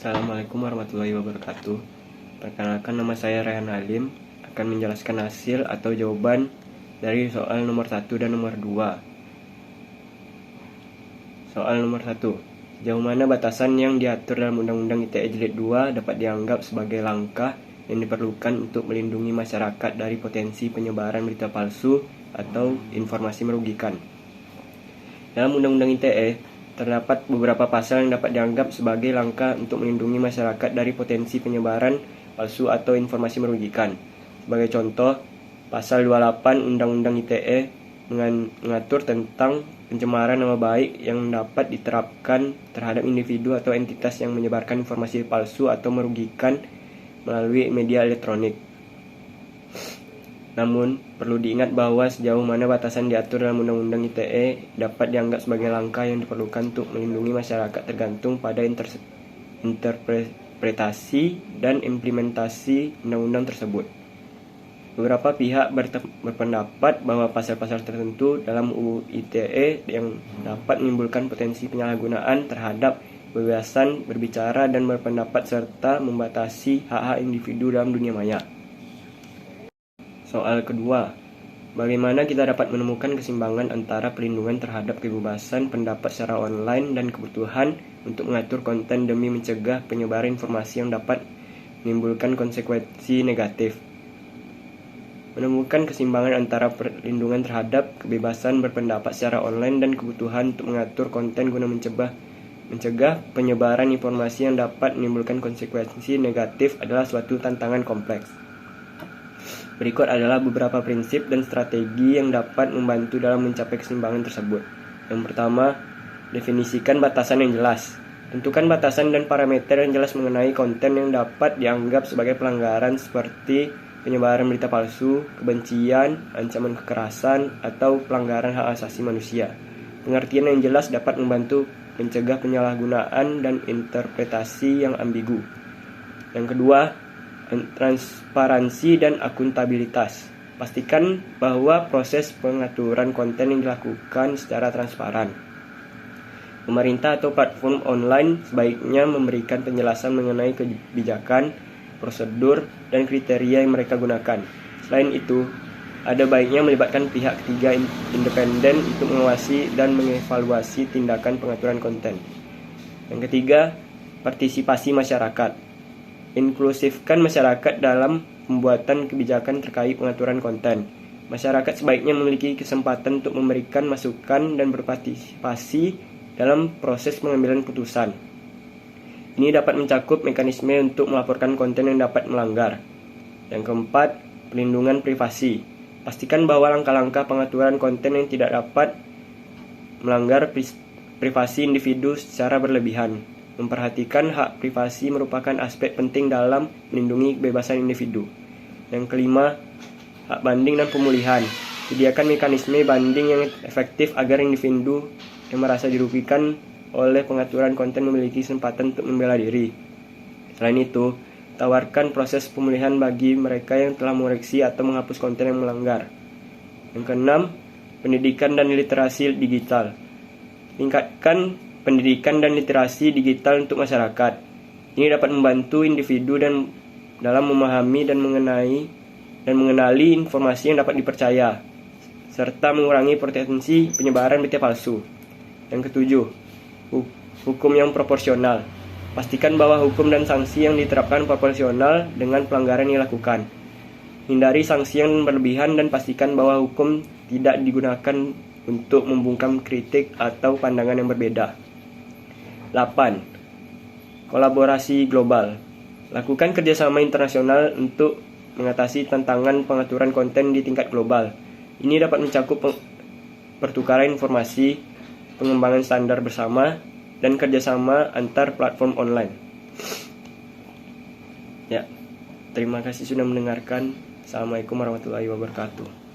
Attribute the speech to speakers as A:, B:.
A: Assalamualaikum warahmatullahi wabarakatuh. Perkenalkan, nama saya Rehan Halim, akan menjelaskan hasil atau jawaban dari soal nomor 1 dan nomor 2. Soal nomor 1. Sejauh mana batasan yang diatur dalam Undang-Undang ITE Jilid 2 dapat dianggap sebagai langkah yang diperlukan untuk melindungi masyarakat dari potensi penyebaran berita palsu atau informasi merugikan. Dalam Undang-Undang ITE, terdapat beberapa pasal yang dapat dianggap sebagai langkah untuk melindungi masyarakat dari potensi penyebaran palsu atau informasi merugikan. Sebagai contoh, pasal 28 Undang-Undang ITE mengatur tentang pencemaran nama baik yang dapat diterapkan terhadap individu atau entitas yang menyebarkan informasi palsu atau merugikan melalui media elektronik. Namun, perlu diingat bahwa sejauh mana batasan diatur dalam Undang-Undang ITE dapat dianggap sebagai langkah yang diperlukan untuk melindungi masyarakat tergantung pada interpretasi dan implementasi undang-undang tersebut. Beberapa pihak berpendapat bahwa pasal-pasal tertentu dalam UU ITE yang dapat menimbulkan potensi penyalahgunaan terhadap kebebasan berbicara dan berpendapat serta membatasi hak-hak individu dalam dunia maya. Soal kedua, bagaimana kita dapat menemukan keseimbangan antara perlindungan terhadap kebebasan pendapat secara online dan kebutuhan untuk mengatur konten demi mencegah penyebaran informasi yang dapat menimbulkan konsekuensi negatif. Menemukan keseimbangan antara perlindungan terhadap kebebasan berpendapat secara online dan kebutuhan untuk mengatur konten guna mencegah penyebaran informasi yang dapat menimbulkan konsekuensi negatif adalah suatu tantangan kompleks. Berikut adalah beberapa prinsip dan strategi yang dapat membantu dalam mencapai keseimbangan tersebut. Yang pertama, definisikan batasan yang jelas. Tentukan batasan dan parameter yang jelas mengenai konten yang dapat dianggap sebagai pelanggaran seperti penyebaran berita palsu, kebencian, ancaman kekerasan, atau pelanggaran hak asasi manusia. Pengertian yang jelas dapat membantu mencegah penyalahgunaan dan interpretasi yang ambigu. Yang kedua, transparansi dan akuntabilitas. Pastikan bahwa proses pengaturan konten yang dilakukan secara transparan. Pemerintah atau platform online sebaiknya memberikan penjelasan mengenai kebijakan, prosedur, dan kriteria yang mereka gunakan. Selain itu, ada baiknya melibatkan pihak ketiga independen untuk mengawasi dan mengevaluasi tindakan pengaturan konten. Yang ketiga, partisipasi masyarakat. Inklusifkan masyarakat dalam pembuatan kebijakan terkait pengaturan konten. Masyarakat sebaiknya memiliki kesempatan untuk memberikan masukan dan berpartisipasi dalam proses pengambilan putusan. Ini dapat mencakup mekanisme untuk melaporkan konten yang dapat melanggar. Yang keempat, pelindungan privasi. Pastikan bahwa langkah-langkah pengaturan konten yang tidak dapat melanggar privasi individu secara berlebihan. Memperhatikan hak privasi merupakan aspek penting dalam melindungi kebebasan individu. Yang kelima, hak banding dan pemulihan. Sediakan mekanisme banding yang efektif agar individu yang merasa dirugikan oleh pengaturan konten memiliki kesempatan untuk membela diri. Selain itu, tawarkan proses pemulihan bagi mereka yang telah mengoreksi atau menghapus konten yang melanggar. Yang keenam, pendidikan dan literasi digital. Tingkatkan pendidikan dan literasi digital untuk masyarakat. Ini dapat membantu individu dalam memahami dan mengenali informasi yang dapat dipercaya, serta mengurangi potensi penyebaran berita palsu. Yang ketujuh, hukum yang proporsional. Pastikan bahwa hukum dan sanksi yang diterapkan proporsional dengan pelanggaran yang dilakukan. Hindari sanksi yang berlebihan dan pastikan bahwa hukum tidak digunakan untuk membungkam kritik atau pandangan yang berbeda. 8. Kolaborasi global. Lakukan kerjasama internasional untuk mengatasi tantangan pengaturan konten di tingkat global. Ini dapat mencakup pertukaran informasi, pengembangan standar bersama, dan kerjasama antar platform online. Ya, terima kasih sudah mendengarkan. Assalamualaikum warahmatullahi wabarakatuh.